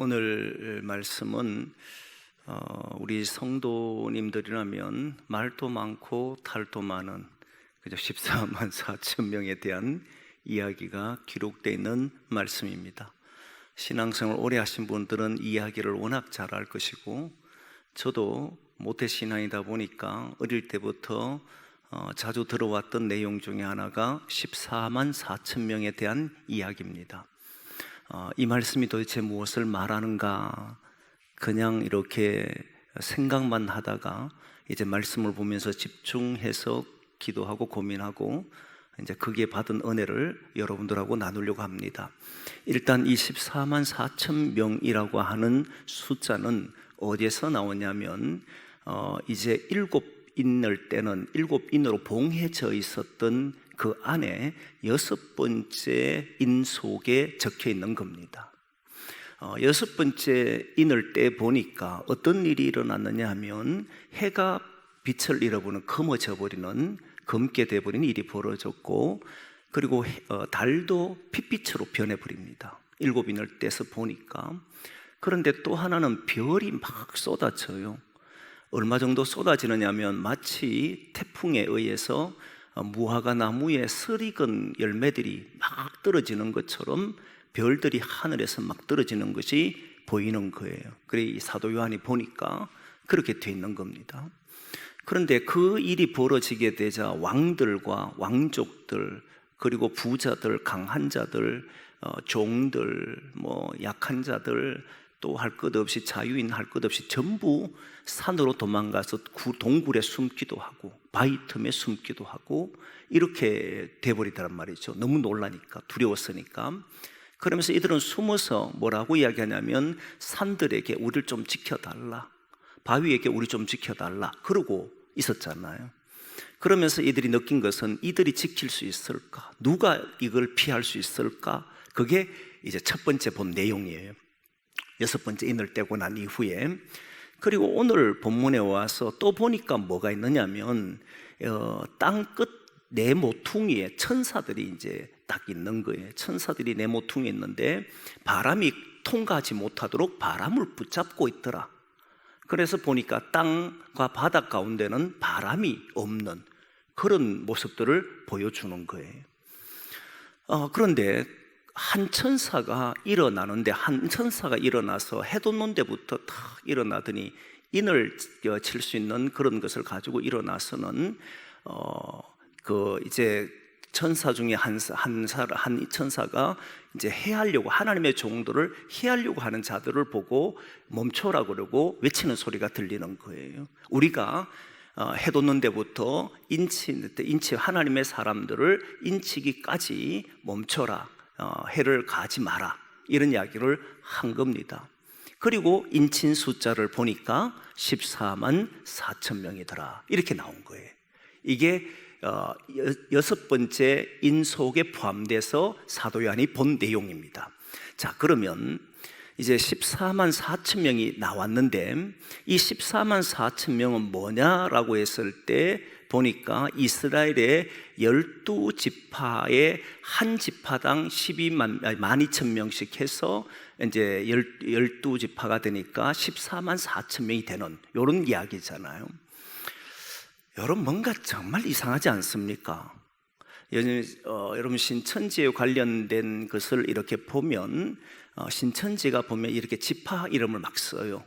오늘 말씀은 우리 성도님들이라면 말도 많고 탈도 많은 14만 4천 명에 대한 이야기가 기록되어 있는 말씀입니다. 신앙생활 오래 하신 분들은 이야기를 워낙 잘 알 것이고, 저도 모태신앙이다 보니까 어릴 때부터 자주 들어왔던 내용 중에 하나가 14만 4천 명에 대한 이야기입니다. 이 말씀이 도대체 무엇을 말하는가 그냥 이렇게 생각만 하다가 이제 말씀을 보면서 집중해서 기도하고 고민하고 이제 거기에 받은 은혜를 여러분들하고 나누려고 합니다. 일단 이 14만 4천 명이라고 하는 숫자는 어디에서 나오냐면 이제 일곱 인을 때는 일곱 인으로 봉해져 있었던 그 안에 여섯 번째 인 속에 적혀 있는 겁니다. 여섯 번째 인을 때 보니까 어떤 일이 일어났느냐 하면 해가 빛을 잃어버리는, 검어져 버리는, 검게 돼버리는 일이 벌어졌고, 그리고 달도 핏빛으로 변해버립니다. 일곱 인을 떼서 보니까. 그런데 또 하나는 별이 막 쏟아져요. 얼마 정도 쏟아지느냐면 마치 태풍에 의해서 무화과 나무에 설익은 열매들이 막 떨어지는 것처럼 별들이 하늘에서 막 떨어지는 것이 보이는 거예요. 그래 사도 요한이 보니까 그렇게 돼 있는 겁니다. 그런데 그 일이 벌어지게 되자 왕들과 왕족들, 그리고 부자들, 강한 자들, 종들, 약한 자들, 또 할 것 없이 자유인 할 것 없이 전부 산으로 도망가서 동굴에 숨기도 하고 바위 틈에 숨기도 하고 이렇게 돼버리더란 말이죠. 너무 놀라니까, 두려웠으니까. 그러면서 이들은 숨어서 뭐라고 이야기하냐면 산들에게 우리를 좀 지켜달라, 바위에게 우리 좀 지켜달라 그러고 있었잖아요. 그러면서 이들이 느낀 것은 이들이 지킬 수 있을까? 누가 이걸 피할 수 있을까? 그게 이제 첫 번째 본 내용이에요. 여섯 번째 인을 떼고 난 이후에. 그리고 오늘 본문에 와서 또 보니까 뭐가 있느냐면 땅끝 네 모퉁이에 천사들이 이제 딱 있는 거예요. 천사들이 네 모퉁이에 있는데 바람이 통과하지 못하도록 바람을 붙잡고 있더라. 그래서 보니까 땅과 바다 가운데는 바람이 없는 그런 모습들을 보여주는 거예요. 그런데 한 천사가 일어나는데, 한 천사가 일어나서 해 돋는 데부터 탁 일어나더니 인을 칠 수 있는 그런 것을 가지고 일어나서는 이제 천사 중에 한 천사가 이제 해하려고, 하나님의 종들을 해하려고 하는 자들을 보고 멈춰라 그러고 외치는 소리가 들리는 거예요. 우리가 해 돋는 데부터 인치 하나님의 사람들을 인치기까지 멈춰라, 해를 가지 마라, 이런 이야기를 한 겁니다. 그리고 인친 숫자를 보니까 14만 4천 명이더라 이렇게 나온 거예요. 이게 여섯 번째 인 속에 포함돼서 사도 요한이 본 내용입니다. 자, 그러면 이제 14만 4천 명이 나왔는데 이 14만 4천 명은 뭐냐라고 했을 때 보니까 이스라엘의 12지파의 한 지파당 12,000명씩 해서 이제 12지파가 되니까 14만 4천 명이 되는 이런 이야기잖아요. 여러분, 뭔가 정말 이상하지 않습니까? 여러분 신천지에 관련된 것을 이렇게 보면 신천지가 보면 이렇게 지파 이름을 막 써요.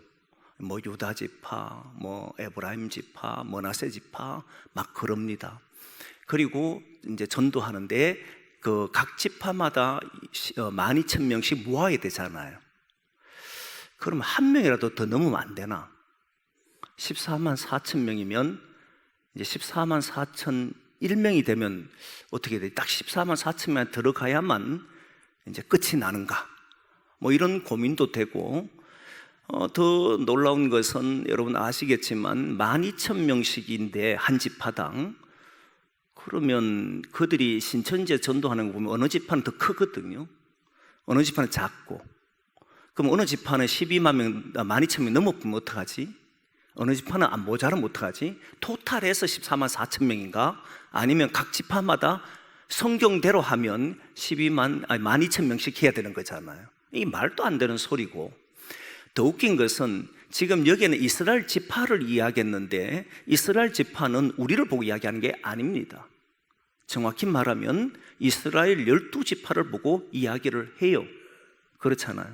유다 지파, 에브라임 지파, 므낫세 지파 막 그럽니다. 그리고 이제 전도하는데 그 각 지파마다 12,000명씩 모아야 되잖아요. 그럼 한 명이라도 더 넘으면 안 되나? 14만 4천 명이면 이제 14만 4천 1명이 되면 어떻게 돼? 딱 14만 4천 명 들어가야만 이제 끝이 나는가? 이런 고민도 되고, 더 놀라운 것은 여러분 아시겠지만 12,000명씩인데 한 지파당, 그러면 그들이 신천지에 전도하는 거 보면 어느 지파는 더 크거든요. 어느 지파는 작고. 그럼 어느 지파는 12만 명, 12,000명 넘어보면 어떡하지? 어느 지파는 안 모자라면 어떡하지? 토탈해서 14만 4천 명인가? 아니면 각 지파마다 성경대로 하면 12만, 12,000명씩 해야 되는 거잖아요. 이게 말도 안 되는 소리고, 더 웃긴 것은 지금 여기에는 이스라엘 지파를 이야기했는데 이스라엘 지파는 우리를 보고 이야기하는 게 아닙니다. 정확히 말하면 이스라엘 12지파를 보고 이야기를 해요. 그렇잖아요.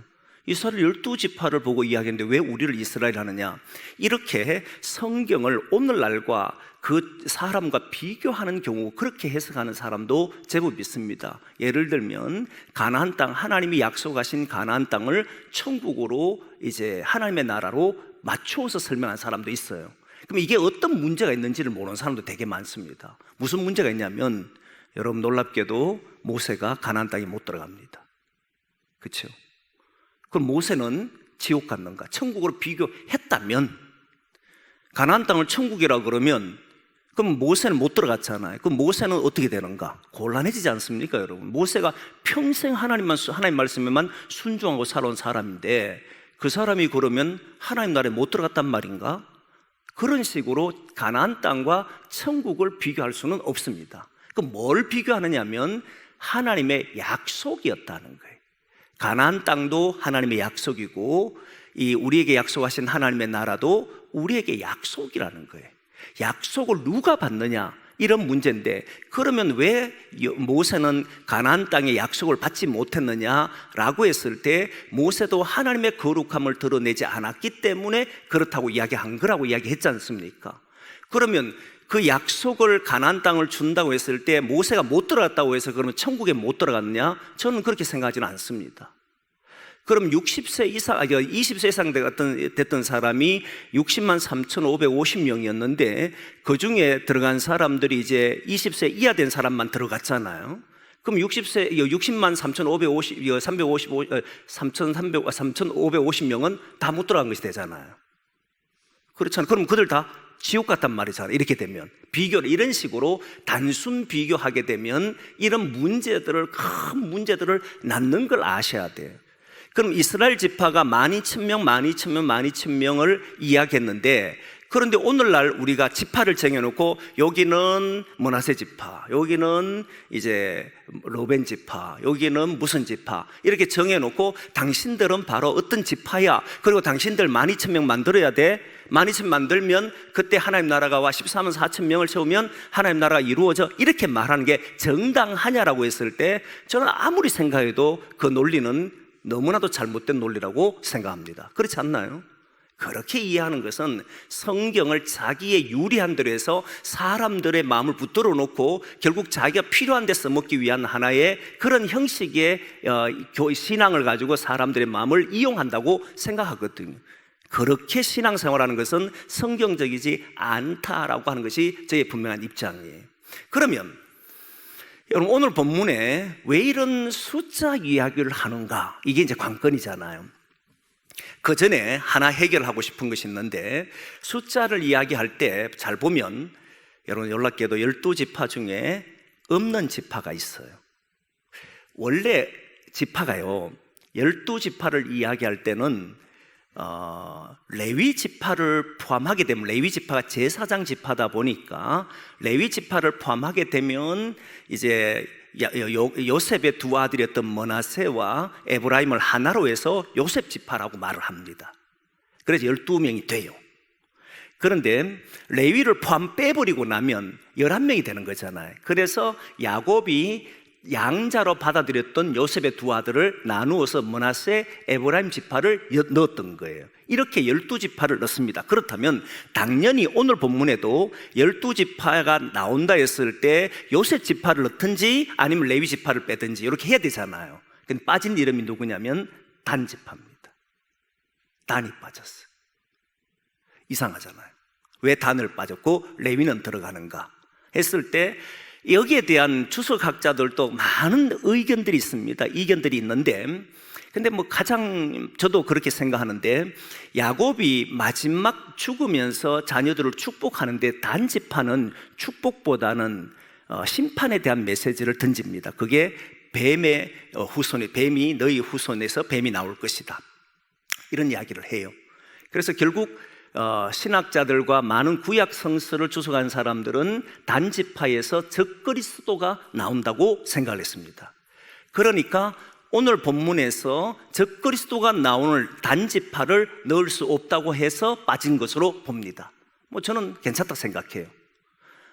이스라엘 12지파를 보고 이야기했는데 왜 우리를 이스라엘 하느냐? 이렇게 성경을 오늘날과 그 사람과 비교하는 경우 그렇게 해석하는 사람도 제법 있습니다. 예를 들면 가나안 땅, 하나님이 약속하신 가나안 땅을 천국으로 이제 하나님의 나라로 맞추어서 설명한 사람도 있어요. 그럼 이게 어떤 문제가 있는지를 모르는 사람도 되게 많습니다. 무슨 문제가 있냐면 여러분 놀랍게도 모세가 가나안 땅에 못 들어갑니다. 그렇죠? 그럼 모세는 지옥 갔는가? 천국으로 비교했다면 가나안 땅을 천국이라 그러면 그럼 모세는 못 들어갔잖아요. 그럼 모세는 어떻게 되는가? 곤란해지지 않습니까, 여러분? 모세가 평생 하나님 말씀에만 순종하고 살아온 사람인데 그 사람이 그러면 하나님 나라에 못 들어갔단 말인가? 그런 식으로 가나안 땅과 천국을 비교할 수는 없습니다. 그럼 뭘 비교하느냐면 하나님의 약속이었다는 거예요. 가나안 땅도 하나님의 약속이고 이 우리에게 약속하신 하나님의 나라도 우리에게 약속이라는 거예요. 약속을 누가 받느냐 이런 문제인데 그러면 왜 모세는 가나안 땅의 약속을 받지 못했느냐라고 했을 때 모세도 하나님의 거룩함을 드러내지 않았기 때문에 그렇다고 이야기한 거라고 이야기했지 않습니까? 그러면 그 약속을 가나안 땅을 준다고 했을 때 모세가 못 들어갔다고 해서 그러면 천국에 못 들어갔느냐? 저는 그렇게 생각하지는 않습니다. 그럼 60세 이상, 20세 이상 됐던 사람이 60만 3,550명이었는데 그 중에 들어간 사람들이 이제 20세 이하 된 사람만 들어갔잖아요. 그럼 60만 3,550명은 다 못 들어간 것이 되잖아요. 그렇잖아요. 그럼 그들 다 지옥 같단 말이잖아요. 이렇게 되면 비교를 이런 식으로 단순 비교하게 되면 이런 큰 문제들을 낳는 걸 아셔야 돼요. 그럼 이스라엘 지파가 12,000명 이야기했는데 그런데 오늘날 우리가 지파를 정해놓고 여기는 므낫세 지파, 여기는 이제 르벤 지파, 여기는 무슨 지파 이렇게 정해놓고 당신들은 바로 어떤 지파야, 그리고 당신들 12,000명 만들어야 돼. 12,000명 만들면 그때 하나님 나라가 와 14만 4천 명을 채우면 하나님 나라가 이루어져, 이렇게 말하는 게 정당하냐라고 했을 때 저는 아무리 생각해도 그 논리는 너무나도 잘못된 논리라고 생각합니다. 그렇지 않나요? 그렇게 이해하는 것은 성경을 자기의 유리한 대로 해서 사람들의 마음을 붙들어 놓고 결국 자기가 필요한 데 써먹기 위한 하나의 그런 형식의 신앙을 가지고 사람들의 마음을 이용한다고 생각하거든요. 그렇게 신앙생활하는 것은 성경적이지 않다라고 하는 것이 저의 분명한 입장이에요. 그러면 여러분 오늘 본문에 왜 이런 숫자 이야기를 하는가? 이게 이제 관건이잖아요. 그 전에 하나 해결하고 싶은 것이 있는데 숫자를 이야기할 때 잘 보면 여러분 놀랍게도 12지파 중에 없는 지파가 있어요. 원래 지파가요 12지파를 이야기할 때는 레위 지파를 포함하게 되면, 레위 지파가 제사장 지파다 보니까 레위 지파를 포함하게 되면 이제 요셉의 두 아들이었던 므낫세와 에브라임을 하나로 해서 요셉 지파라고 말을 합니다. 그래서 12명이 돼요. 그런데 레위를 포함 빼버리고 나면 11명이 되는 거잖아요. 그래서 야곱이 양자로 받아들였던 요셉의 두 아들을 나누어서 므낫세, 에브라임 지파를 넣었던 거예요. 이렇게 12지파를 넣습니다. 그렇다면 당연히 오늘 본문에도 12지파가 나온다 했을 때 요셉 지파를 넣든지 아니면 레위 지파를 빼든지 이렇게 해야 되잖아요. 근데 빠진 이름이 누구냐면 단 지파입니다. 단이 빠졌어요. 이상하잖아요. 왜 단을 빠졌고 레위는 들어가는가 했을 때 여기에 대한 주석학자들도 많은 의견들이 있습니다. 이견들이 있는데, 근데 뭐 가장 저도 그렇게 생각하는데, 야곱이 마지막 죽으면서 자녀들을 축복하는데 단지파는 축복보다는 심판에 대한 메시지를 던집니다. 그게 뱀의 후손에, 뱀이 너희 후손에서 뱀이 나올 것이다, 이런 이야기를 해요. 그래서 결국 신학자들과 많은 구약 성서를 주석한 사람들은 단지파에서 적그리스도가 나온다고 생각을 했습니다. 그러니까 오늘 본문에서 적그리스도가 나오는 단지파를 넣을 수 없다고 해서 빠진 것으로 봅니다. 저는 괜찮다 생각해요.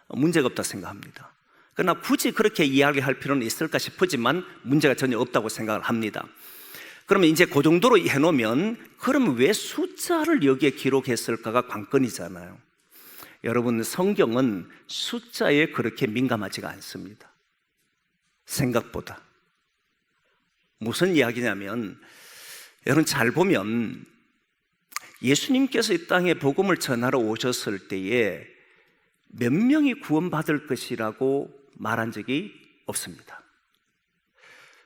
문제가 없다 생각합니다. 그러나 굳이 그렇게 이야기할 필요는 있을까 싶지만 문제가 전혀 없다고 생각을 합니다. 그러면 이제 그 정도로 해놓으면 그러면 왜 숫자를 여기에 기록했을까가 관건이잖아요. 여러분, 성경은 숫자에 그렇게 민감하지가 않습니다. 생각보다. 무슨 이야기냐면, 여러분 잘 보면 예수님께서 이 땅에 복음을 전하러 오셨을 때에 몇 명이 구원받을 것이라고 말한 적이 없습니다.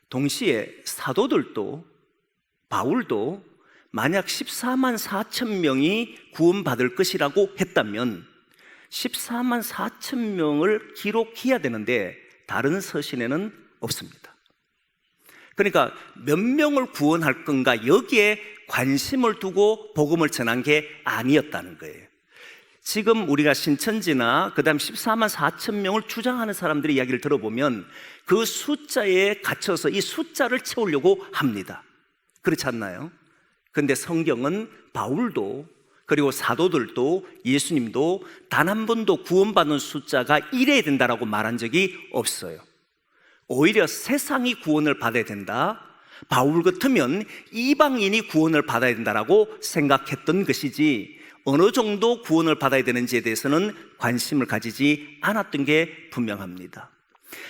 동시에 사도들도, 바울도 만약 14만 4천 명이 구원받을 것이라고 했다면 14만 4천 명을 기록해야 되는데 다른 서신에는 없습니다. 그러니까 몇 명을 구원할 건가 여기에 관심을 두고 복음을 전한 게 아니었다는 거예요. 지금 우리가 신천지나 그 다음 14만 4천 명을 주장하는 사람들의 이야기를 들어보면 그 숫자에 갇혀서 이 숫자를 채우려고 합니다. 그렇지 않나요? 그런데 성경은 바울도 그리고 사도들도 예수님도 단 한 번도 구원받는 숫자가 이래야 된다라고 말한 적이 없어요. 오히려 세상이 구원을 받아야 된다, 바울 같으면 이방인이 구원을 받아야 된다라고 생각했던 것이지 어느 정도 구원을 받아야 되는지에 대해서는 관심을 가지지 않았던 게 분명합니다.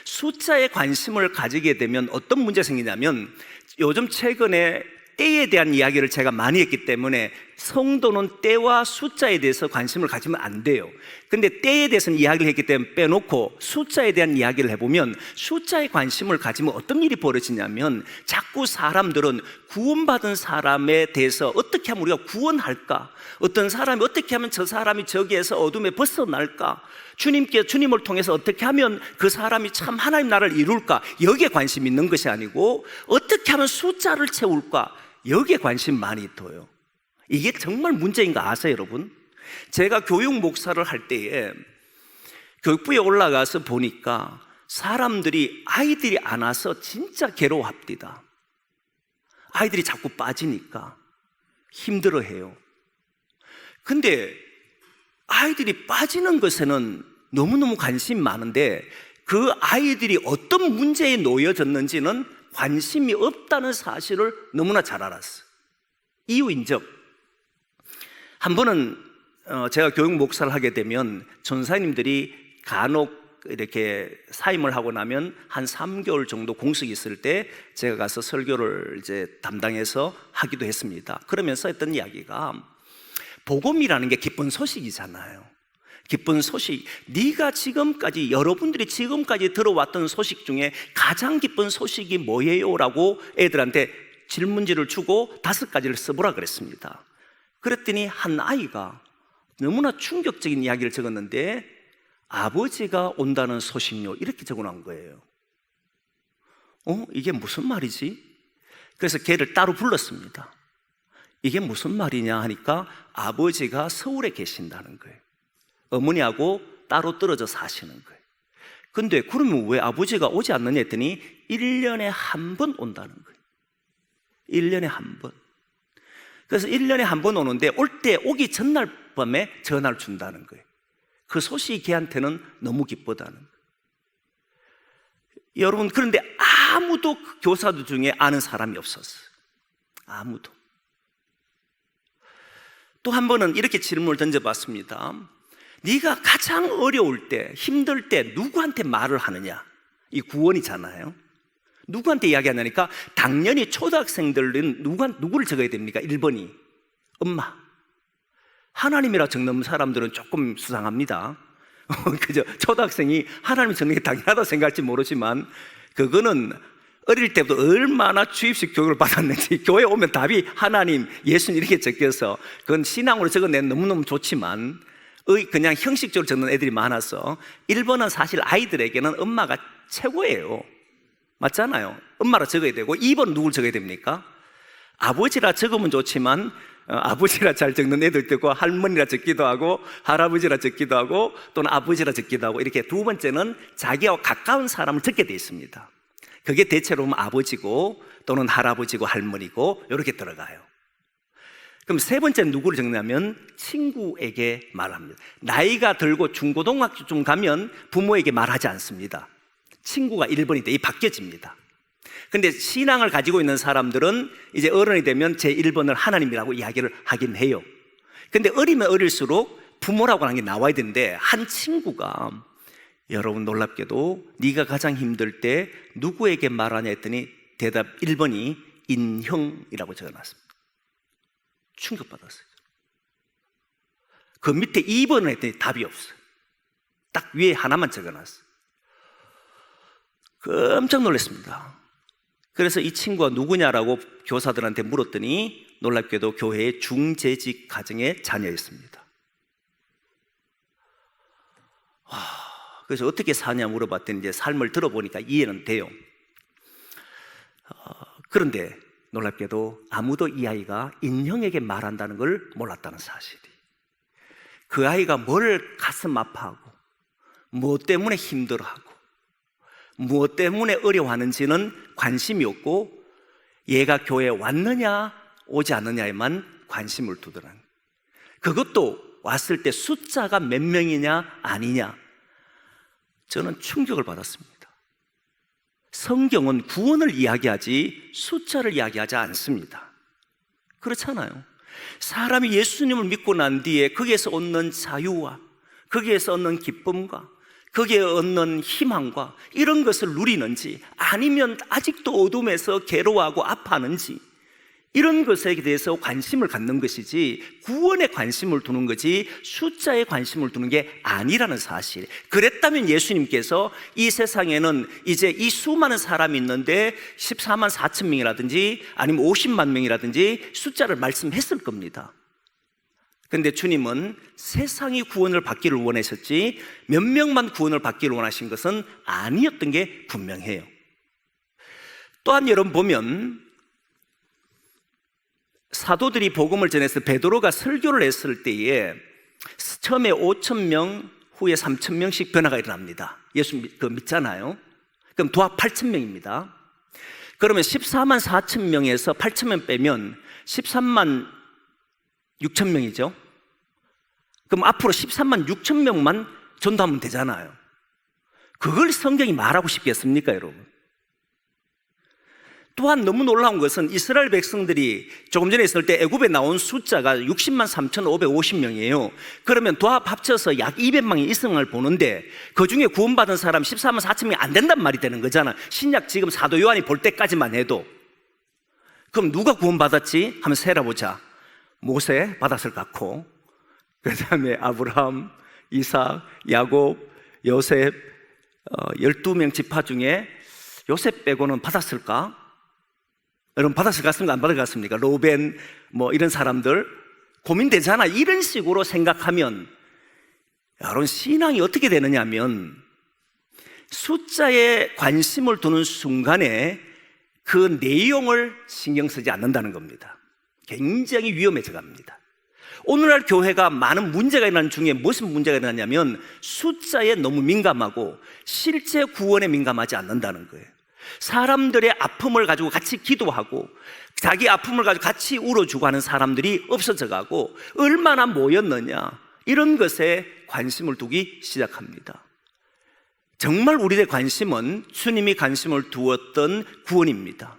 숫자에 관심을 가지게 되면 어떤 문제가 생기냐면, 요즘 최근에 때에 대한 이야기를 제가 많이 했기 때문에 성도는 때와 숫자에 대해서 관심을 가지면 안 돼요. 근데 때에 대해서는 이야기를 했기 때문에 빼놓고 숫자에 대한 이야기를 해보면 숫자에 관심을 가지면 어떤 일이 벌어지냐면, 자꾸 사람들은 구원받은 사람에 대해서 어떻게 하면 우리가 구원할까, 어떤 사람이 어떻게 하면 저 사람이 저기에서 어둠에 벗어날까, 주님을 통해서 어떻게 하면 그 사람이 참 하나님 나라를 이룰까, 여기에 관심이 있는 것이 아니고 어떻게 하면 숫자를 채울까, 여기에 관심 많이 둬요. 이게 정말 문제인 거 아세요, 여러분? 제가 교육 목사를 할 때에 교육부에 올라가서 보니까 사람들이 아이들이 안 와서 진짜 괴로워합니다. 아이들이 자꾸 빠지니까 힘들어해요. 근데 아이들이 빠지는 것에는 너무너무 관심이 많은데 그 아이들이 어떤 문제에 놓여졌는지는 관심이 없다는 사실을 너무나 잘 알았어요. 이유인 즉, 한 번은 제가 교육 목사를 하게 되면 전사님들이 간혹 이렇게 사임을 하고 나면 한 3개월 정도 공석이 있을 때 제가 가서 설교를 이제 담당해서 하기도 했습니다. 그러면서 했던 이야기가, 복음이라는 게 기쁜 소식이잖아요. 기쁜 소식, 네가 지금까지, 여러분들이 지금까지 들어왔던 소식 중에 가장 기쁜 소식이 뭐예요? 라고 애들한테 질문지를 주고 5가지를 써보라 그랬습니다. 그랬더니 한 아이가 너무나 충격적인 이야기를 적었는데, 아버지가 온다는 소식요, 이렇게 적어놓은 거예요. 이게 무슨 말이지? 그래서 걔를 따로 불렀습니다. 이게 무슨 말이냐 하니까 아버지가 서울에 계신다는 거예요. 어머니하고 따로 떨어져 사시는 거예요. 근데 그러면 왜 아버지가 오지 않느냐 했더니 1년에 한 번 온다는 거예요. 1년에 한 번. 그래서 1년에 한 번 오는데 올 때 오기 전날 밤에 전화를 준다는 거예요. 그 소식이 걔한테는 너무 기쁘다는 거예요. 여러분, 그런데 아무도 그 교사들 중에 아는 사람이 없었어요. 아무도. 또 한 번은 이렇게 질문을 던져봤습니다. 네가 가장 어려울 때, 힘들 때 누구한테 말을 하느냐? 이 구원이잖아요. 누구한테 이야기하냐니까 당연히 초등학생들은 누구를 적어야 됩니까? 1번이 엄마. 하나님이라 적는 사람들은 조금 수상합니다. 그죠? 초등학생이 하나님 적는 게 당연하다고 생각할지 모르지만, 그거는 어릴 때부터 얼마나 주입식 교육을 받았는지, 교회 오면 답이 하나님, 예수님 이렇게 적혀서, 그건 신앙으로 적어내면 너무너무 좋지만 그냥 형식적으로 적는 애들이 많아서 1번은 사실 아이들에게는 엄마가 최고예요. 맞잖아요. 엄마라 적어야 되고, 2번은 누굴 적어야 됩니까? 아버지라 적으면 좋지만 아버지라 잘 적는 애들도 있고, 할머니라 적기도 하고, 할아버지라 적기도 하고, 또는 아버지라 적기도 하고, 이렇게 두 번째는 자기와 가까운 사람을 적게 돼 있습니다. 그게 대체로 아버지고 또는 할아버지고 할머니고 이렇게 들어가요. 그럼 세 번째는 누구를 적냐면 친구에게 말합니다. 나이가 들고 중고등학교쯤 가면 부모에게 말하지 않습니다. 친구가 1번이 돼 바뀌어집니다. 근데 신앙을 가지고 있는 사람들은 이제 어른이 되면 제 1번을 하나님이라고 이야기를 하긴 해요. 근데 어리면 어릴수록 부모라고 하는 게 나와야 되는데, 한 친구가 여러분 놀랍게도 네가 가장 힘들 때 누구에게 말하냐 했더니 대답 1번이 인형이라고 적어놨습니다. 충격받았어요. 그 밑에 2번을 했더니 답이 없어요. 딱 위에 하나만 적어놨어요. 깜짝 놀랐습니다. 그래서 이 친구가 누구냐라고 교사들한테 물었더니 놀랍게도 교회의 중재직 가정의 자녀였습니다. 그래서 어떻게 사냐 물어봤더니 이제 삶을 들어보니까 이해는 돼요. 그런데 놀랍게도 아무도 이 아이가 인형에게 말한다는 걸 몰랐다는 사실이. 그 아이가 뭘 가슴 아파하고 무엇 때문에 힘들어하고 무엇 때문에 어려워하는지는 관심이 없고 얘가 교회에 왔느냐 오지 않느냐에만 관심을 두더라는, 그것도 왔을 때 숫자가 몇 명이냐 아니냐. 저는 충격을 받았습니다. 성경은 구원을 이야기하지 숫자를 이야기하지 않습니다. 그렇잖아요. 사람이 예수님을 믿고 난 뒤에 거기에서 얻는 자유와 거기에서 얻는 기쁨과 거기에 얻는 희망과 이런 것을 누리는지, 아니면 아직도 어둠에서 괴로워하고 아파하는지, 이런 것에 대해서 관심을 갖는 것이지 구원에 관심을 두는 거지 숫자에 관심을 두는 게 아니라는 사실. 그랬다면 예수님께서 이 세상에는 이제 이 수많은 사람이 있는데 14만 4천 명이라든지 아니면 50만 명이라든지 숫자를 말씀했을 겁니다. 그런데 주님은 세상이 구원을 받기를 원하셨지 몇 명만 구원을 받기를 원하신 것은 아니었던 게 분명해요. 또한 여러분 보면 사도들이 복음을 전해서 베드로가 설교를 했을 때에 처음에 5,000명, 후에 3,000명씩 변화가 일어납니다. 예수 믿잖아요. 그럼 도합 8,000명입니다. 그러면 14만 4천 명에서 8,000명 빼면 13만 6천 명이죠. 그럼 앞으로 13만 6천 명만 전도하면 되잖아요. 그걸 성경이 말하고 싶겠습니까, 여러분? 또한 너무 놀라운 것은 이스라엘 백성들이 조금 전에 있을 때 애굽에 나온 숫자가 60만 3,550명이에요. 그러면 도합 합쳐서 약 200만이 있는 걸 보는데 그 중에 구원받은 사람 14만 4천 명이 안 된단 말이 되는 거잖아. 신약 지금 사도 요한이 볼 때까지만 해도. 그럼 누가 구원받았지? 한번 세어보자. 모세 받았을 것 같고, 그 다음에 아브라함, 이삭, 야곱, 요셉, 12명 지파 중에 요셉 빼고는 받았을까? 여러분 받았을 것 같습니까? 안 받을 것 같습니까? 로벤 뭐 이런 사람들 고민되잖아. 이런 식으로 생각하면 여러분 신앙이 어떻게 되느냐면 숫자에 관심을 두는 순간에 그 내용을 신경 쓰지 않는다는 겁니다. 굉장히 위험해져 갑니다. 오늘날 교회가 많은 문제가 일어나는 중에 무슨 문제가 일어나냐면 숫자에 너무 민감하고 실제 구원에 민감하지 않는다는 거예요. 사람들의 아픔을 가지고 같이 기도하고 자기 아픔을 가지고 같이 울어주고 하는 사람들이 없어져 가고 얼마나 모였느냐 이런 것에 관심을 두기 시작합니다. 정말 우리의 관심은 주님이 관심을 두었던 구원입니다.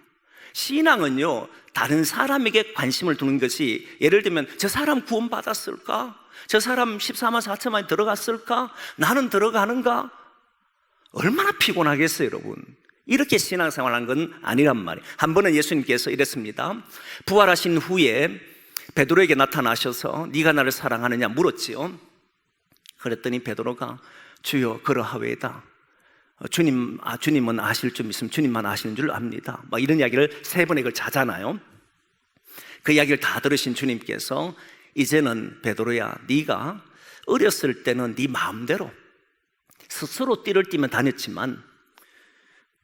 신앙은요 다른 사람에게 관심을 두는 것이, 예를 들면 저 사람 구원 받았을까? 저 사람 14만 4천만이 들어갔을까? 나는 들어가는가? 얼마나 피곤하겠어요 여러분. 이렇게 신앙생활하는 건 아니란 말이에요. 한 번은 예수님께서 이랬습니다. 부활하신 후에 베드로에게 나타나셔서 네가 나를 사랑하느냐 물었지요. 그랬더니 베드로가 주여 그러하외다. 주님은 아실 줄 믿으면 주님만 아시는 줄 압니다. 막 이런 이야기를 3번에 그걸 자잖아요. 그 이야기를 다 들으신 주님께서 이제는 베드로야 네가 어렸을 때는 네 마음대로 스스로 띠를 띠면 다녔지만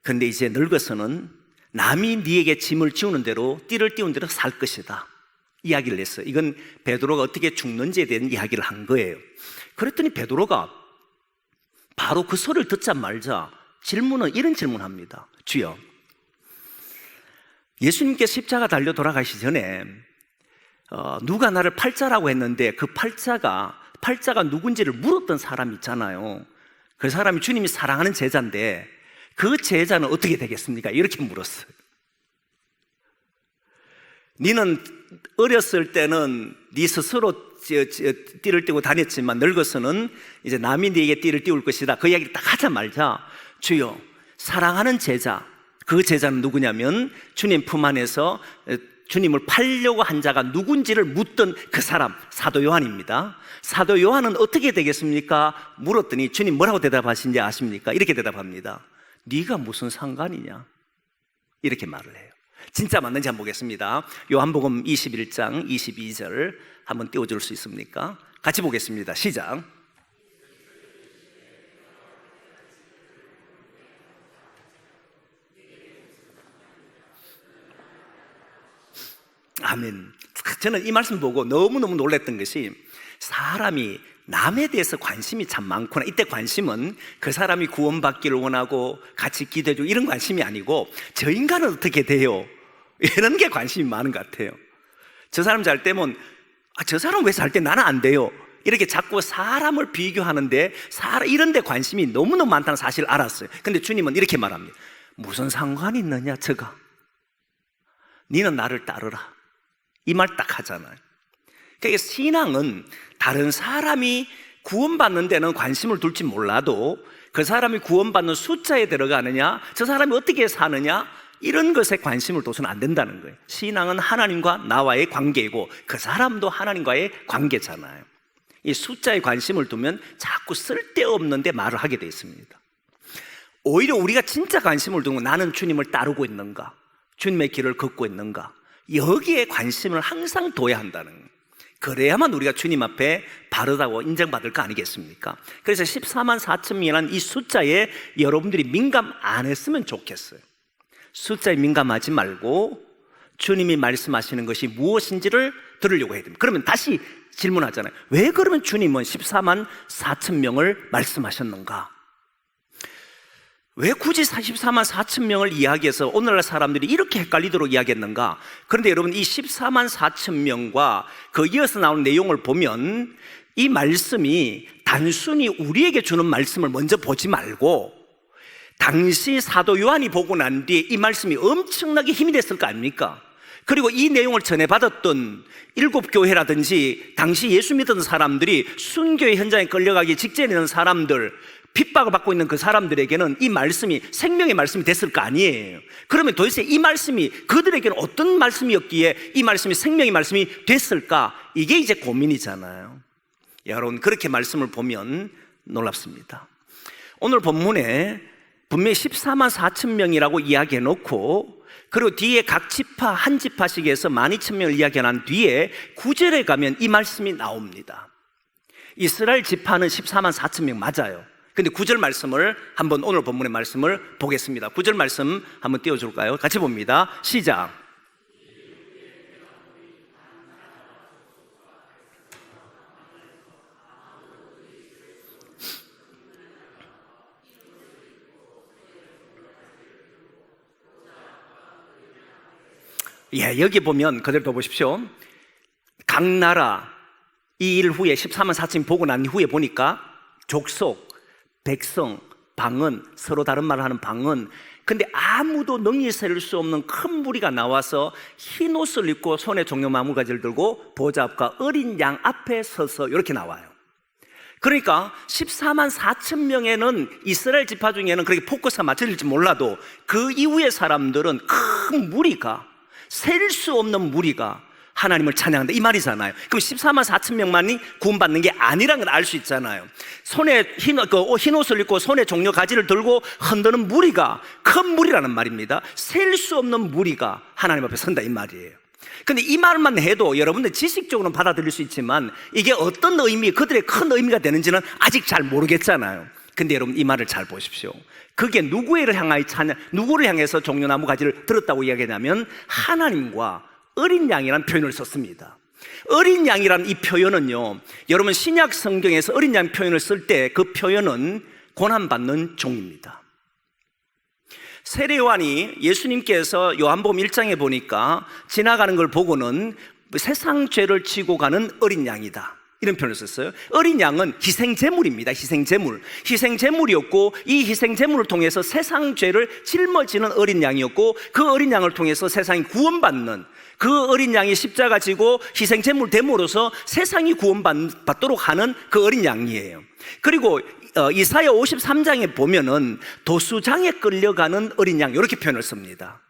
근데 이제 늙어서는 남이 네에게 짐을 지우는 대로 띠를 띄운 대로 살 것이다 이야기를 했어요. 이건 베드로가 어떻게 죽는지에 대한 이야기를 한 거예요. 그랬더니 베드로가 바로 그 소리를 듣자마자 이런 질문을 합니다. 주여 예수님께 십자가 달려 돌아가시기 전에 누가 나를 팔자라고 했는데 그 팔자가 누군지를 물었던 사람이 있잖아요. 그 사람이 주님이 사랑하는 제자인데 그 제자는 어떻게 되겠습니까? 이렇게 물었어요. 니는 어렸을 때는 네 스스로 띠를 띠고 다녔지만 늙어서는 이제 남이 네게 띠를 띠울 것이다. 그 이야기를 딱 하자마자 주여, 사랑하는 제자, 그 제자는 누구냐면 주님 품 안에서 주님을 팔려고 한 자가 누군지를 묻던 그 사람, 사도 요한입니다. 사도 요한은 어떻게 되겠습니까? 물었더니 주님 뭐라고 대답하신지 아십니까? 이렇게 대답합니다. 네가 무슨 상관이냐? 이렇게 말을 해요. 진짜 맞는지 한번 보겠습니다. 요한복음 21장 22절 한번 띄워줄 수 있습니까? 같이 보겠습니다. 시작. 아멘. 저는 이 말씀 보고 너무너무 놀랐던 것이 사람이 남에 대해서 관심이 참 많구나. 이때 관심은 그 사람이 구원받기를 원하고 같이 기도해주고 이런 관심이 아니고 저 인간은 어떻게 돼요? 이런 게 관심이 많은 것 같아요. 저 사람 잘 되면 저 사람 왜 잘 때 나는 안 돼요? 이렇게 자꾸 사람을 비교하는데 이런 데 관심이 너무너무 많다는 사실을 알았어요. 근데 주님은 이렇게 말합니다. 무슨 상관이 있느냐 저가? 너는 나를 따르라. 이 말 딱 하잖아요. 그러니까 신앙은 다른 사람이 구원받는 데는 관심을 둘지 몰라도 그 사람이 구원받는 숫자에 들어가느냐, 저 사람이 어떻게 사느냐, 이런 것에 관심을 둬서는 안 된다는 거예요. 신앙은 하나님과 나와의 관계이고 그 사람도 하나님과의 관계잖아요. 이 숫자에 관심을 두면 자꾸 쓸데없는 데 말을 하게 돼 있습니다. 오히려 우리가 진짜 관심을 두고 나는 주님을 따르고 있는가, 주님의 길을 걷고 있는가, 여기에 관심을 항상 둬야 한다는 거예요. 그래야만 우리가 주님 앞에 바르다고 인정받을 거 아니겠습니까? 그래서 14만 4천 명이라는 이 숫자에 여러분들이 민감 안 했으면 좋겠어요. 숫자에 민감하지 말고 주님이 말씀하시는 것이 무엇인지를 들으려고 해야 됩니다. 그러면 다시 질문하잖아요. 왜 그러면 주님은 14만 4천 명을 말씀하셨는가? 왜 굳이 14만 4천 명을 이야기해서 오늘날 사람들이 이렇게 헷갈리도록 이야기했는가? 그런데 여러분, 이 14만 4천 명과 그 이어서 나오는 내용을 보면 이 말씀이 단순히 우리에게 주는 말씀을 먼저 보지 말고 당시 사도 요한이 보고 난 뒤에 이 말씀이 엄청나게 힘이 됐을 거 아닙니까? 그리고 이 내용을 전해받았던 일곱 교회라든지 당시 예수 믿던 사람들이 순교의 현장에 끌려가기 직전에 있는 사람들, 핍박을 받고 있는 그 사람들에게는 이 말씀이 생명의 말씀이 됐을 거 아니에요. 그러면 도대체 이 말씀이 그들에게는 어떤 말씀이었기에 이 말씀이 생명의 말씀이 됐을까? 이게 이제 고민이잖아요. 여러분, 그렇게 말씀을 보면 놀랍습니다. 오늘 본문에 분명히 14만 4천 명이라고 이야기해 놓고 그리고 뒤에 각 지파 한 지파씩 해서 12,000명을 이야기해 난 뒤에 9절에 가면 이 말씀이 나옵니다. 이스라엘 지파는 14만 4천 명 맞아요. 근데 9절 말씀을 한번 오늘 본문의 말씀을 보겠습니다. 9절 말씀 한번 띄워줄까요? 같이 봅니다. 시작. 예, 여기 보면 그대로 더 보십시오. 각 나라 이 일 후에 14만 4천 보고 난 후에 보니까 족속, 백성, 방언, 서로 다른 말을 하는 방언, 근데 아무도 능히 세울 수 없는 큰 무리가 나와서 흰 옷을 입고 손에 종려나무가지를 들고 보좌 앞과 어린 양 앞에 서서 이렇게 나와요. 그러니까 14만 4천 명에는 이스라엘 지파 중에는 그렇게 포커스가 맞춰질지 몰라도 그 이후의 사람들은 큰 무리가, 셀 수 없는 무리가 하나님을 찬양한다 이 말이잖아요. 그럼 14만 4천 명만이 구원받는 게 아니라는 걸 알 수 있잖아요. 손에 흰 옷을 입고 손에 종려 가지를 들고 흔드는 무리가 큰 무리라는 말입니다. 셀 수 없는 무리가 하나님 앞에 선다 이 말이에요. 근데 이 말만 해도 여러분들 지식적으로는 받아들일 수 있지만 이게 어떤 의미, 그들의 큰 의미가 되는지는 아직 잘 모르겠잖아요. 근데 여러분 이 말을 잘 보십시오. 그게 누구를 향해서 종려나무 가지를 들었다고 이야기하냐면 하나님과 어린 양이라는 표현을 썼습니다. 어린 양이라는 이 표현은요, 여러분 신약 성경에서 어린 양 표현을 쓸 때 그 표현은 고난받는 종입니다. 세례 요한이 예수님께서 요한복음 1장에 보니까 지나가는 걸 보고는 세상 죄를 지고 가는 어린 양이다, 이런 표현을 썼어요. 어린 양은 희생제물입니다. 희생제물이었고, 이 희생제물을 통해서 세상 죄를 짊어지는 어린 양이었고, 그 어린 양을 통해서 세상이 구원받는, 그 어린 양이 십자가 지고 희생제물 됨으로써 세상이 구원받도록 하는 그 어린 양이에요. 그리고 이사야 53장에 보면은 도수장에 끌려가는 어린 양, 이렇게 표현을 씁니다.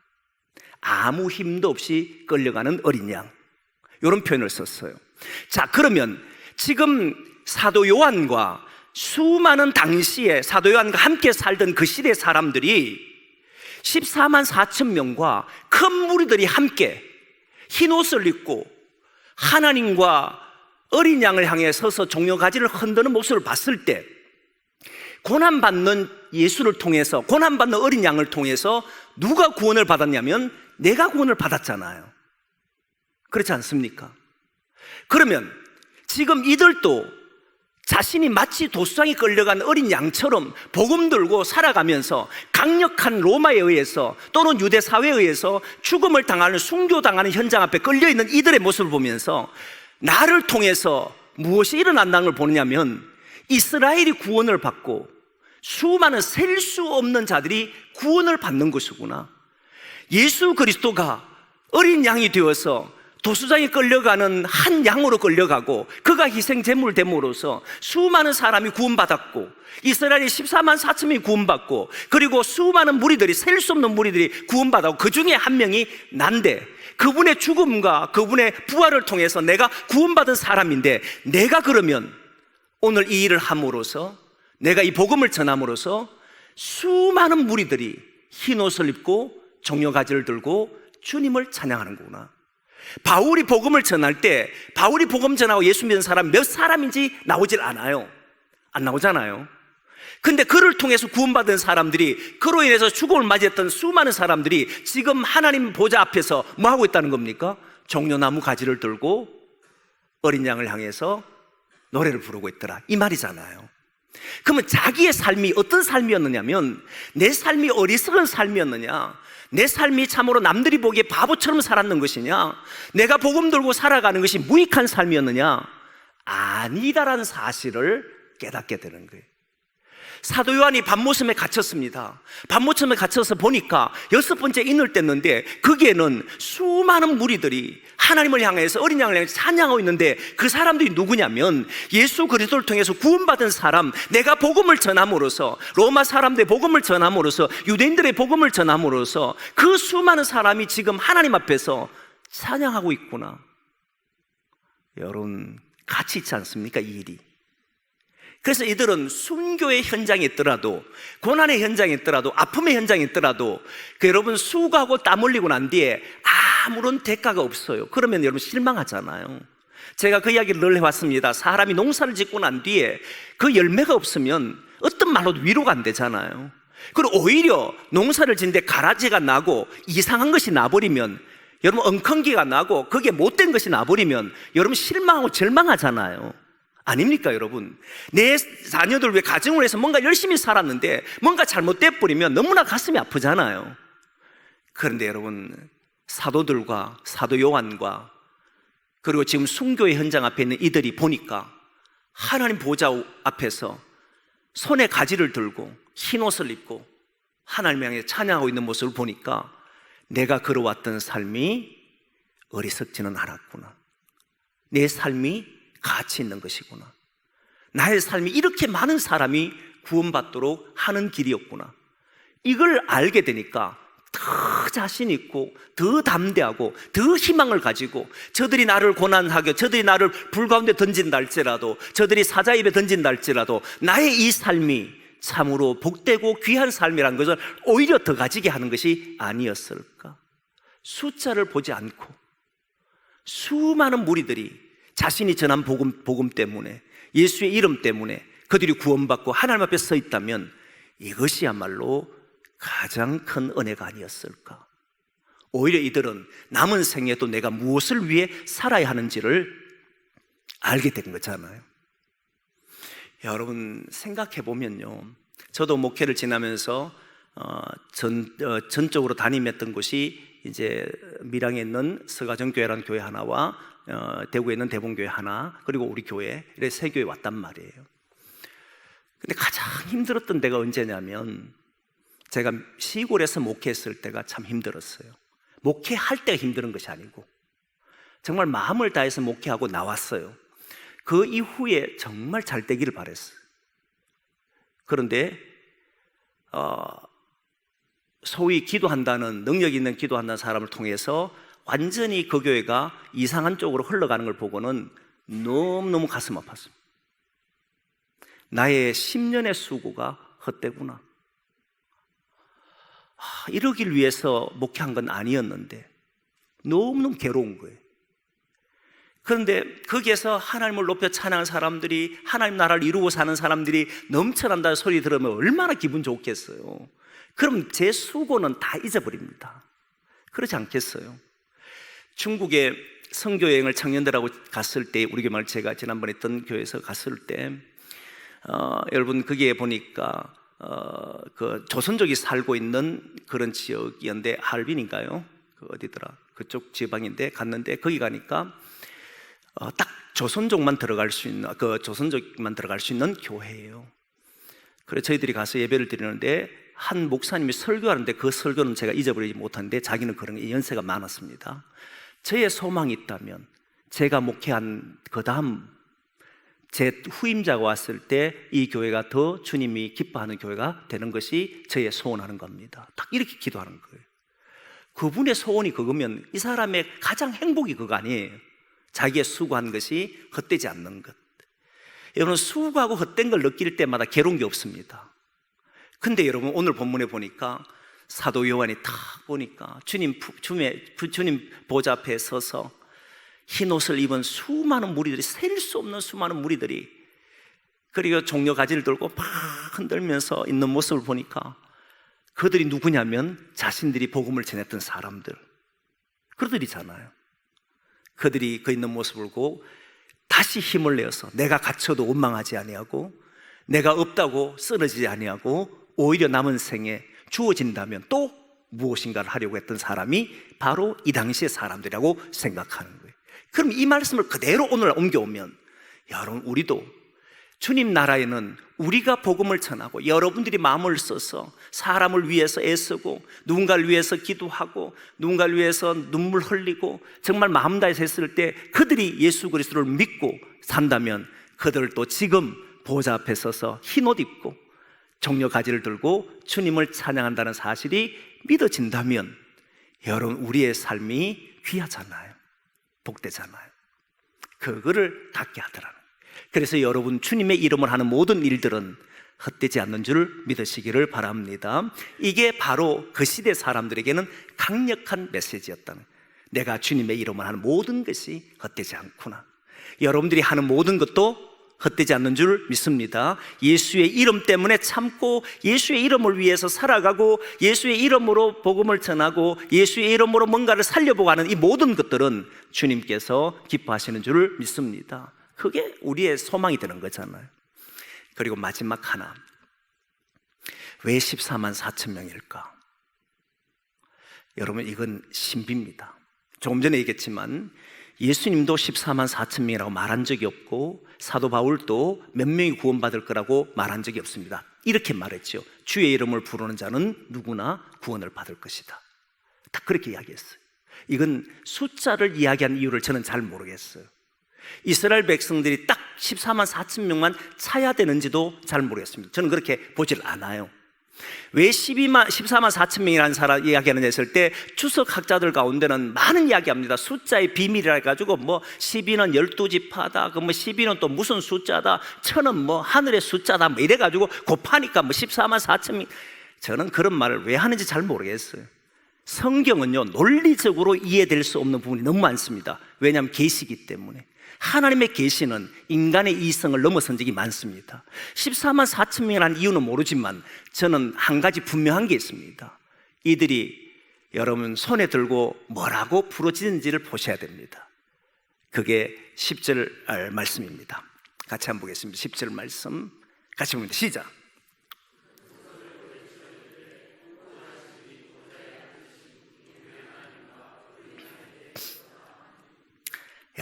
아무 힘도 없이 끌려가는 어린 양, 이런 표현을 썼어요. 자, 그러면 지금 사도 요한과 수많은 당시에 사도 요한과 함께 살던 그 시대 사람들이 14만 4천 명과 큰 무리들이 함께 흰 옷을 입고 하나님과 어린 양을 향해 서서 종려가지를 흔드는 모습을 봤을 때, 고난받는 예수를 통해서, 고난받는 어린 양을 통해서 누가 구원을 받았냐면 내가 구원을 받았잖아요. 그렇지 않습니까? 그러면 지금 이들도 자신이 마치 도수장에 끌려간 어린 양처럼 복음 들고 살아가면서 강력한 로마에 의해서 또는 유대 사회에 의해서 죽음을 당하는, 순교당하는 현장 앞에 끌려있는 이들의 모습을 보면서 나를 통해서 무엇이 일어난다는 걸 보느냐면 이스라엘이 구원을 받고 수많은 셀 수 없는 자들이 구원을 받는 것이구나. 예수 그리스도가 어린 양이 되어서 도수장에 끌려가는 한 양으로 끌려가고 그가 희생제물 됨으로써 수많은 사람이 구원받았고, 이스라엘이 14만 4천 명이 구원받고, 그리고 수많은 무리들이, 셀 수 없는 무리들이 구원받았고, 그 중에 한 명이 난데, 그분의 죽음과 그분의 부활을 통해서 내가 구원받은 사람인데, 내가 그러면 오늘 이 일을 함으로써, 내가 이 복음을 전함으로써 수많은 무리들이 흰 옷을 입고 종려가지를 들고 주님을 찬양하는 거구나. 바울이 복음을 전할 때, 바울이 복음 전하고 예수 믿는 사람 몇 사람인지 나오질 않아요. 안 나오잖아요. 근데 그를 통해서 구원받은 사람들이, 그로 인해서 죽음을 맞이했던 수많은 사람들이 지금 하나님 보좌 앞에서 뭐 하고 있다는 겁니까? 종려나무 가지를 들고 어린 양을 향해서 노래를 부르고 있더라, 이 말이잖아요. 그러면 자기의 삶이 어떤 삶이었느냐면, 내 삶이 어리석은 삶이었느냐, 내 삶이 참으로 남들이 보기에 바보처럼 살았는 것이냐, 내가 복음 들고 살아가는 것이 무익한 삶이었느냐, 아니다라는 사실을 깨닫게 되는 거예요. 사도 요한이 밤모섬에 갇혔습니다. 밤모섬에 갇혀서 보니까 6번째 인을 뗐는데 거기에는 수많은 무리들이 하나님을 향해서, 어린 양을 향해서 찬양하고 있는데, 그 사람들이 누구냐면 예수 그리스도를 통해서 구원받은 사람, 내가 복음을 전함으로써, 로마 사람들의 복음을 전함으로써, 유대인들의 복음을 전함으로써 그 수많은 사람이 지금 하나님 앞에서 찬양하고 있구나. 여러분, 같이 있지 않습니까, 이 일이? 그래서 이들은 순교의 현장에 있더라도, 고난의 현장에 있더라도, 아픔의 현장에 있더라도, 여러분 수고하고 땀 흘리고 난 뒤에 아무런 대가가 없어요. 그러면 여러분 실망하잖아요. 제가 그 이야기를 늘 해왔습니다. 사람이 농사를 짓고 난 뒤에 그 열매가 없으면 어떤 말로도 위로가 안 되잖아요. 그리고 오히려 농사를 짓는데 가라지가 나고 이상한 것이 나버리면, 여러분 엉컹기가 나고 그게 못된 것이 나버리면 여러분 실망하고 절망하잖아요. 아닙니까 여러분? 내 자녀들 위해 가정을 해서 뭔가 열심히 살았는데 뭔가 잘못돼 버리면 너무나 가슴이 아프잖아요. 그런데 여러분, 사도들과 사도 요한과 그리고 지금 순교의 현장 앞에 있는 이들이 보니까 하나님 보좌 앞에서 손에 가지를 들고 흰 옷을 입고 하나님 향해 찬양하고 있는 모습을 보니까 내가 걸어왔던 삶이 어리석지는 않았구나, 내 삶이 가치 있는 것이구나, 나의 삶이 이렇게 많은 사람이 구원받도록 하는 길이었구나, 이걸 알게 되니까 더 자신 있고 더 담대하고 더 희망을 가지고, 저들이 나를 고난하게, 저들이 나를 불 가운데 던진다 할지라도, 저들이 사자 입에 던진다 할지라도 나의 이 삶이 참으로 복되고 귀한 삶이라는 것을 오히려 더 가지게 하는 것이 아니었을까? 숫자를 보지 않고 수많은 무리들이 자신이 전한 복음 때문에, 예수의 이름 때문에 그들이 구원받고 하나님 앞에 서 있다면 이것이야말로 가장 큰 은혜가 아니었을까? 오히려 이들은 남은 생에도 내가 무엇을 위해 살아야 하는지를 알게 된 거잖아요. 여러분 생각해 보면요, 저도 목회를 지나면서 전적으로 담임했던 곳이 이제 밀양에 있는 서가정교회라는 교회 하나와 대구에 있는 대본교회 하나, 그리고 우리 교회, 이렇게 세 교회 왔단 말이에요. 근데 가장 힘들었던 데가 언제냐면, 제가 시골에서 목회했을 때가 참 힘들었어요. 목회할 때가 힘든 것이 아니고 정말 마음을 다해서 목회하고 나왔어요. 그 이후에 정말 잘 되기를 바랬어요. 그런데 소위 기도한다는, 능력 있는 기도한다는 사람을 통해서 완전히 그 교회가 이상한 쪽으로 흘러가는 걸 보고는 너무너무 가슴 아팠습니다. 나의 10년의 수고가 헛되구나. 이러길 위해서 목회한 건 아니었는데 너무너무 괴로운 거예요. 그런데 거기에서 하나님을 높여 찬양하는 사람들이, 하나님 나라를 이루고 사는 사람들이 넘쳐난다는 소리 들으면 얼마나 기분 좋겠어요. 그럼 제 수고는 다 잊어버립니다. 그렇지 않겠어요? 중국에 선교여행을 청년들하고 갔을 때, 우리 교회 제가 지난번에 있던 교회에서 갔을 때 여러분 거기에 보니까 그 조선족이 살고 있는 그런 지역이었는데, 하얼빈인가요? 그 어디더라? 그쪽 지방인데 갔는데, 거기 가니까 딱 조선족만 들어갈 수 있는, 그 조선족만 들어갈 수 있는 교회예요. 그래서 저희들이 가서 예배를 드리는데 한 목사님이 설교하는데, 그 설교는 제가 잊어버리지 못하는데 자기는 그런 연세가 많았습니다. 저의 소망이 있다면 제가 목회한 그 다음 제 후임자가 왔을 때 이 교회가 더 주님이 기뻐하는 교회가 되는 것이 저의 소원하는 겁니다. 딱 이렇게 기도하는 거예요. 그분의 소원이 그거면 이 사람의 가장 행복이 그거 아니에요. 자기의 수고한 것이 헛되지 않는 것. 여러분, 수고하고 헛된 걸 느낄 때마다 괴로운 게 없습니다. 근데 여러분, 오늘 본문에 보니까 사도 요한이 딱 보니까 주님 보좌 앞에 서서 흰 옷을 입은 수많은 무리들이, 셀 수 없는 수많은 무리들이, 그리고 종려 가지를 들고 막 흔들면서 있는 모습을 보니까 그들이 누구냐면 자신들이 복음을 전했던 사람들, 그들이잖아요. 그들이 그 있는 모습을 보고 다시 힘을 내어서 내가 갇혀도 원망하지 아니하고, 내가 없다고 쓰러지지 아니하고, 오히려 남은 생에 주어진다면 또 무엇인가를 하려고 했던 사람이 바로 이 당시의 사람들이라고 생각하는 거예요. 그럼 이 말씀을 그대로 오늘 옮겨오면, 여러분, 우리도 주님 나라에는 우리가 복음을 전하고 여러분들이 마음을 써서 사람을 위해서 애쓰고 누군가를 위해서 기도하고 누군가를 위해서 눈물 흘리고 정말 마음 다해서 했을 때 그들이 예수 그리스도를 믿고 산다면, 그들도 지금 보좌 앞에 서서 흰옷 입고 종려 가지를 들고 주님을 찬양한다는 사실이 믿어진다면, 여러분, 우리의 삶이 귀하잖아요. 복되잖아요. 그거를 갖게 하더라는 거예요. 그래서 여러분, 주님의 이름을 하는 모든 일들은 헛되지 않는 줄 믿으시기를 바랍니다. 이게 바로 그 시대 사람들에게는 강력한 메시지였다는 거예요. 내가 주님의 이름을 하는 모든 것이 헛되지 않구나. 여러분들이 하는 모든 것도 헛되지 않는 줄 믿습니다. 예수의 이름 때문에 참고 예수의 이름을 위해서 살아가고 예수의 이름으로 복음을 전하고 예수의 이름으로 뭔가를 살려보고 하는 이 모든 것들은 주님께서 기뻐하시는 줄 믿습니다. 그게 우리의 소망이 되는 거잖아요. 그리고 마지막 하나, 왜 14만 4천 명일까? 여러분, 이건 신비입니다. 조금 전에 얘기했지만 예수님도 14만 4천 명이라고 말한 적이 없고, 사도 바울도 몇 명이 구원받을 거라고 말한 적이 없습니다. 이렇게 말했죠. 주의 이름을 부르는 자는 누구나 구원을 받을 것이다. 딱 그렇게 이야기했어요. 이건 숫자를 이야기한 이유를 저는 잘 모르겠어요. 이스라엘 백성들이 딱 14만 4천 명만 차야 되는지도 잘 모르겠습니다. 저는 그렇게 보질 않아요. 왜 14만 4천 명이라는 사람 이야기하는 했을 때 주석학자들 가운데는 많은 이야기합니다. 숫자의 비밀이라 해가지고 뭐 12는 12지파다, 그 뭐 12는 또 무슨 숫자다, 1000은 뭐 하늘의 숫자다, 뭐 이래가지고 곱하니까 뭐 14만 4천 명. 저는 그런 말을 왜 하는지 잘 모르겠어요. 성경은요, 논리적으로 이해될 수 없는 부분이 너무 많습니다. 왜냐하면 계시이기 때문에. 하나님의 계시는 인간의 이성을 넘어선 적이 많습니다. 14만 4천 명이라는 이유는 모르지만 저는 한 가지 분명한 게 있습니다. 이들이 여러분 손에 들고 뭐라고 부르짖는지를 보셔야 됩니다. 그게 10절 말씀입니다. 같이 한번 보겠습니다. 10절 말씀 같이 봅니다. 시작.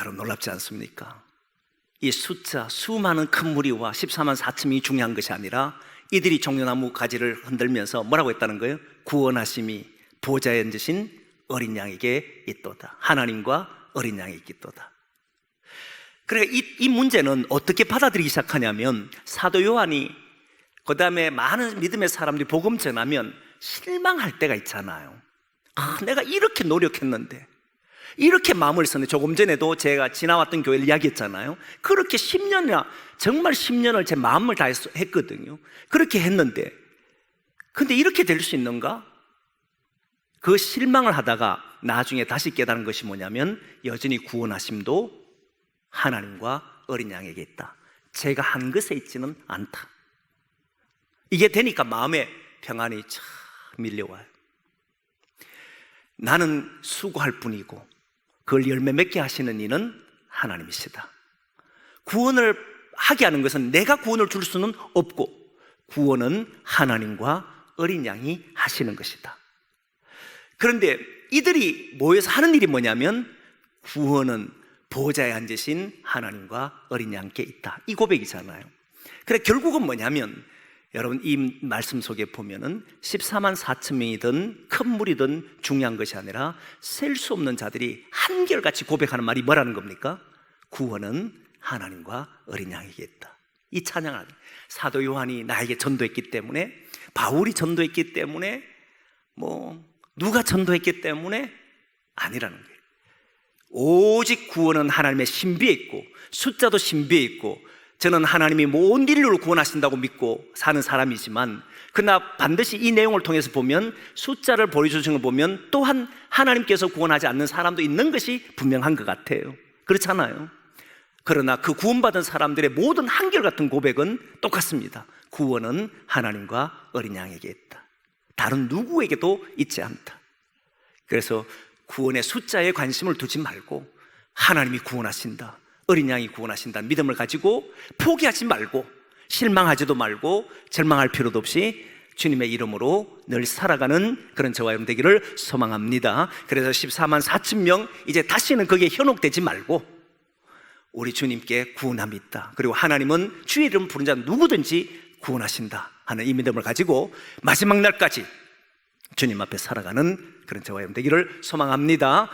여러분 놀랍지 않습니까? 이 숫자, 수많은 큰 무리와 14만 4천 명이 중요한 것이 아니라 이들이 종려나무 가지를 흔들면서 뭐라고 했다는 거예요? 구원하심이 보좌에 앉으신 어린 양에게 있도다. 하나님과 어린 양이 있도다. 그러니까 이 문제는 어떻게 받아들이기 시작하냐면, 사도 요한이 그 다음에 많은 믿음의 사람들이 복음 전하면 실망할 때가 있잖아요. 내가 이렇게 노력했는데, 이렇게 마음을 썼는데, 조금 전에도 제가 지나왔던 교회를 이야기했잖아요. 그렇게 10년이나, 정말 10년을 제 마음을 다했거든요. 그렇게 했는데, 근데 이렇게 될 수 있는가? 그 실망을 하다가 나중에 다시 깨달은 것이 뭐냐면, 여전히 구원하심도 하나님과 어린 양에게 있다. 제가 한 것에 있지는 않다. 이게 되니까 마음에 평안이 참 밀려와요. 나는 수고할 뿐이고 그걸 열매 맺게 하시는 이는 하나님이시다. 구원을 하게 하는 것은 내가 구원을 줄 수는 없고, 구원은 하나님과 어린 양이 하시는 것이다. 그런데 이들이 모여서 하는 일이 뭐냐면, 구원은 보좌에 앉으신 하나님과 어린 양께 있다. 이 고백이잖아요. 그래 결국은 뭐냐면, 여러분 이 말씀 속에 보면은 14만 4천 명이든 큰 무리든 중요한 것이 아니라 셀 수 없는 자들이 한결같이 고백하는 말이 뭐라는 겁니까? 구원은 하나님과 어린 양에게 있다. 이 찬양을 사도 요한이 나에게 전도했기 때문에, 바울이 전도했기 때문에, 누가 전도했기 때문에 아니라는 거예요. 오직 구원은 하나님의 신비에 있고, 숫자도 신비에 있고, 저는 하나님이 모든 인류를 구원하신다고 믿고 사는 사람이지만, 그러나 반드시 이 내용을 통해서 보면, 숫자를 보여주신 걸 보면 또한 하나님께서 구원하지 않는 사람도 있는 것이 분명한 것 같아요. 그렇잖아요. 그러나 그 구원받은 사람들의 모든 한결같은 고백은 똑같습니다. 구원은 하나님과 어린 양에게 있다. 다른 누구에게도 있지 않다. 그래서 구원의 숫자에 관심을 두지 말고, 하나님이 구원하신다, 어린 양이 구원하신다는 믿음을 가지고 포기하지 말고, 실망하지도 말고, 절망할 필요도 없이 주님의 이름으로 늘 살아가는 그런 저와 여러분 되기를 소망합니다. 그래서 14만 4천 명, 이제 다시는 거기에 현혹되지 말고, 우리 주님께 구원함이 있다, 그리고 하나님은 주의 이름 부른 자 누구든지 구원하신다 하는 이 믿음을 가지고 마지막 날까지 주님 앞에 살아가는 그런 저와 여러분 되기를 소망합니다.